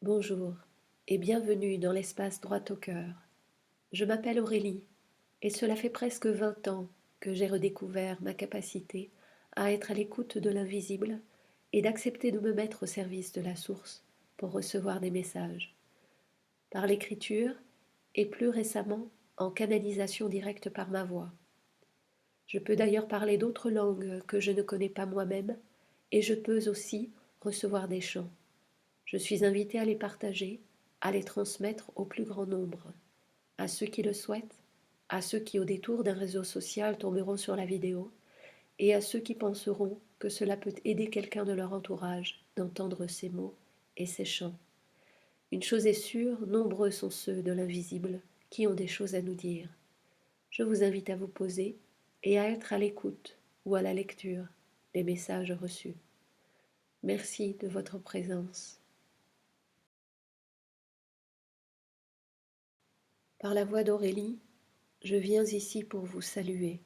Bonjour et bienvenue dans l'espace droit au cœur. Je m'appelle Aurélie et cela fait presque 20 ans que j'ai redécouvert ma capacité à être à l'écoute de l'invisible et d'accepter de me mettre au service de la source pour recevoir des messages. Par l'écriture et plus récemment en canalisation directe par ma voix. Je peux d'ailleurs parler d'autres langues que je ne connais pas moi-même et je peux aussi recevoir des chants. Je suis invitée à les partager, à les transmettre au plus grand nombre, à ceux qui le souhaitent, à ceux qui au détour d'un réseau social tomberont sur la vidéo, et à ceux qui penseront que cela peut aider quelqu'un de leur entourage d'entendre ces mots et ces chants. Une chose est sûre, nombreux sont ceux de l'invisible qui ont des choses à nous dire. Je vous invite à vous poser et à être à l'écoute ou à la lecture des messages reçus. Merci de votre présence. Par la voix d'Aurélie, je viens ici pour vous saluer,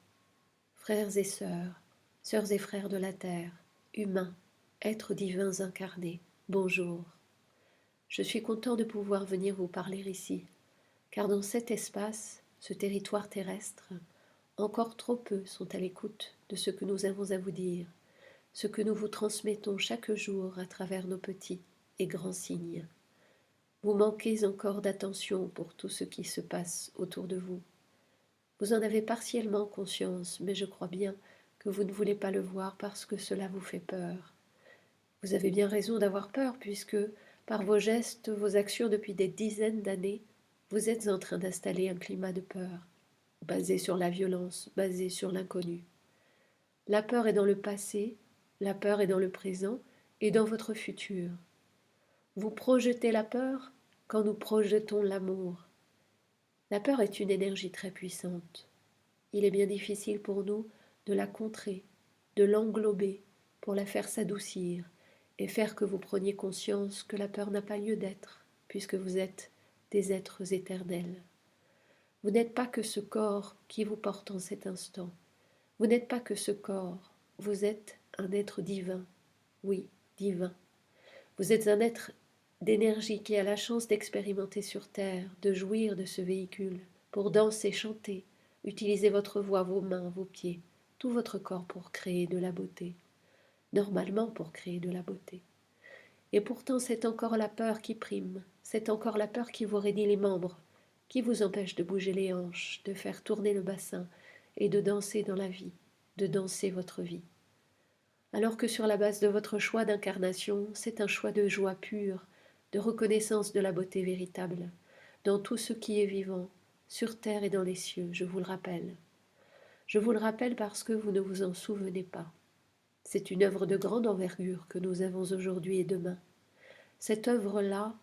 frères et sœurs, sœurs et frères de la terre, humains, êtres divins incarnés, bonjour. Je suis content de pouvoir venir vous parler ici, car dans cet espace, ce territoire terrestre, encore trop peu sont à l'écoute de ce que nous avons à vous dire, ce que nous vous transmettons chaque jour à travers nos petits et grands signes. Vous manquez encore d'attention pour tout ce qui se passe autour de vous. Vous en avez partiellement conscience, mais je crois bien que vous ne voulez pas le voir parce que cela vous fait peur. Vous avez bien raison d'avoir peur, puisque, par vos gestes, vos actions depuis des dizaines d'années, vous êtes en train d'installer un climat de peur, basé sur la violence, basé sur l'inconnu. La peur est dans le passé, la peur est dans le présent et dans votre futur. Vous projetez la peur quand nous projetons l'amour. La peur est une énergie très puissante. Il est bien difficile pour nous de la contrer, de l'englober, pour la faire s'adoucir et faire que vous preniez conscience que la peur n'a pas lieu d'être, puisque vous êtes des êtres éternels. Vous n'êtes pas que ce corps qui vous porte en cet instant. Vous n'êtes pas que ce corps. Vous êtes un être divin. Oui, divin. Vous êtes un être d'énergie qui a la chance d'expérimenter sur Terre, de jouir de ce véhicule, pour danser, chanter, utiliser votre voix, vos mains, vos pieds, tout votre corps pour créer de la beauté, normalement pour créer de la beauté. Et pourtant c'est encore la peur qui prime, c'est encore la peur qui vous raidit les membres, qui vous empêche de bouger les hanches, de faire tourner le bassin et de danser dans la vie, de danser votre vie. Alors que sur la base de votre choix d'incarnation, c'est un choix de joie pure, de reconnaissance de la beauté véritable, dans tout ce qui est vivant, sur terre et dans les cieux, je vous le rappelle. Je vous le rappelle parce que vous ne vous en souvenez pas. C'est une œuvre de grande envergure que nous avons aujourd'hui et demain. Cette œuvre-là,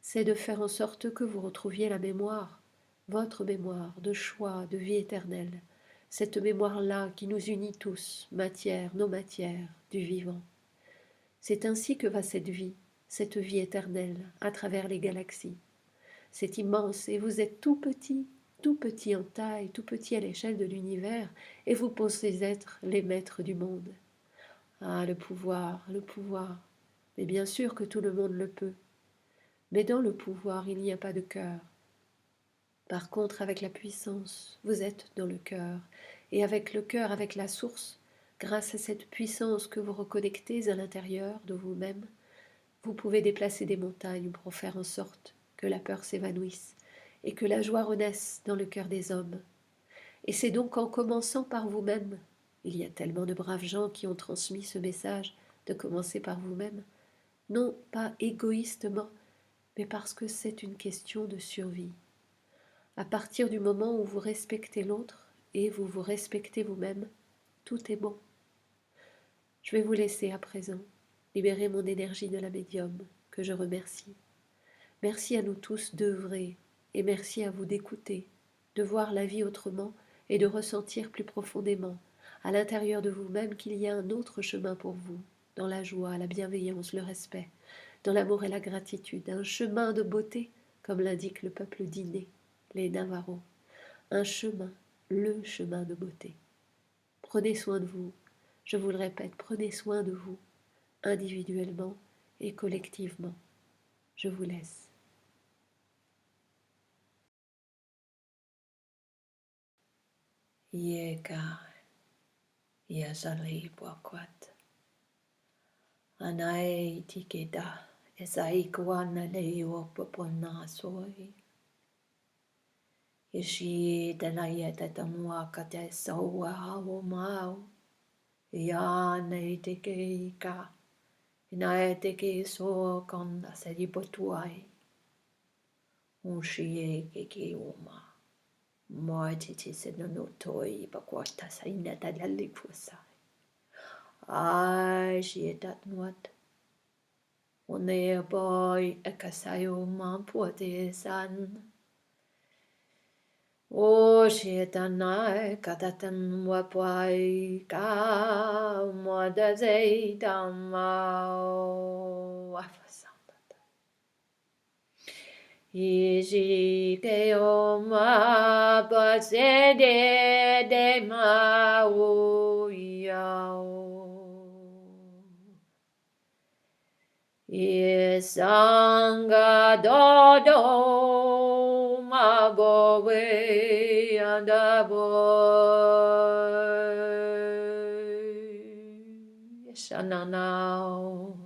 c'est de faire en sorte que vous retrouviez la mémoire, votre mémoire de choix, de vie éternelle, cette mémoire-là qui nous unit tous, matière, nos matières, du vivant. C'est ainsi que va cette vie éternelle, à travers les galaxies. C'est immense, et vous êtes tout petit en taille, tout petit à l'échelle de l'univers, et vous pensez être les maîtres du monde. Ah, le pouvoir, le pouvoir. Mais bien sûr que tout le monde le peut. Mais dans le pouvoir, il n'y a pas de cœur. Par contre, avec la puissance, vous êtes dans le cœur, et avec le cœur, avec la source, grâce à cette puissance que vous reconnectez à l'intérieur de vous-même, vous pouvez déplacer des montagnes pour faire en sorte que la peur s'évanouisse et que la joie renaisse dans le cœur des hommes. Et c'est donc en commençant par vous-même, il y a tellement de braves gens qui ont transmis ce message de commencer par vous-même, non pas égoïstement, mais parce que c'est une question de survie. À partir du moment où vous respectez l'autre et vous vous respectez vous-même, tout est bon. Je vais vous laisser à présent libérer mon énergie de la médium, que je remercie. Merci à nous tous d'œuvrer et merci à vous d'écouter, de voir la vie autrement et de ressentir plus profondément, à l'intérieur de vous-même, qu'il y a un autre chemin pour vous, dans la joie, la bienveillance, le respect, dans l'amour et la gratitude, un chemin de beauté, comme l'indique le peuple d'inné, les Navarros, un chemin, le chemin de beauté. Prenez soin de vous, je vous le répète, prenez soin de vous, individuellement et collectivement. Je vous laisse. Ieka, iasali buakwat. Anai tikeda, esaikuana leopopona soi. Ishi denayeta tamua kate saua hao mau. Iana itike ika. Ina itike so konda sedipotuai. Unshie keke uma. Moititi se no toi bakwata sa ineta lalikusa. Ai shietat nuat. One boy akasayo mampuate san. O shietanai katatan wapai ka modazei damau afasandata. Iji keoma pasede de mau yao. Isanga dodo mabowe andaboy shananao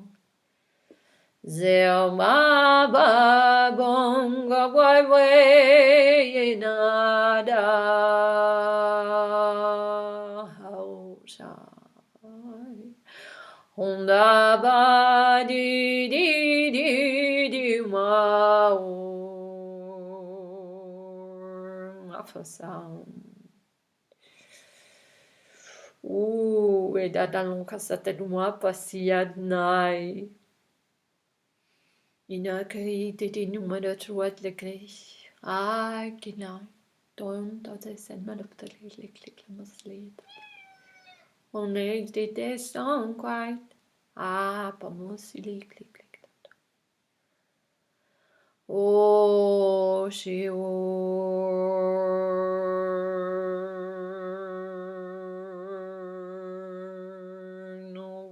zelma babonga boy nada hausha. Honda ba di di di di ma sound. E dadalong kasata duma pasiad nai. Ina kai di numero truat le kai. Ai kina. Don tata sen malapta le klik maslit. On est des sans quite. Ah, pas mon silly clic. Oh, she no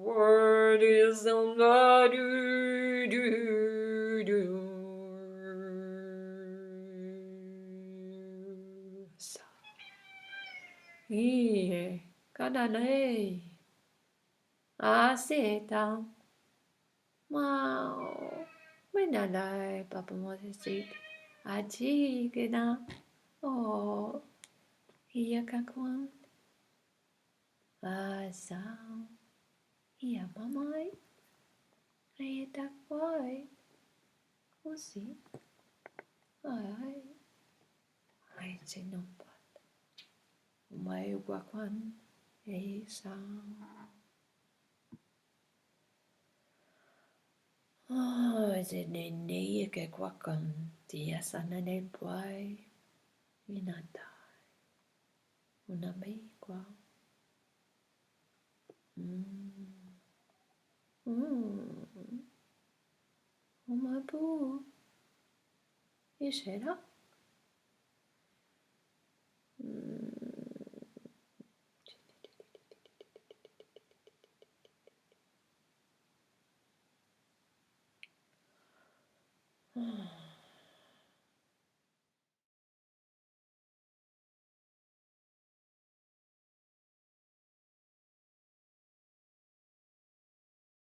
word is on the do. Sa. Kananay. Aseta. Wow. Menalai Papa Moses. Aji kena. Oh. Iya kakuan. Asam. Iya mamai. Ay takwai. Usi. Ay. Ay sinompat. May wakwan. Isang. Oh, c'est nene que quoi comme dia sanane boy. Minata. Una me quoi. Uma bu. Ishera.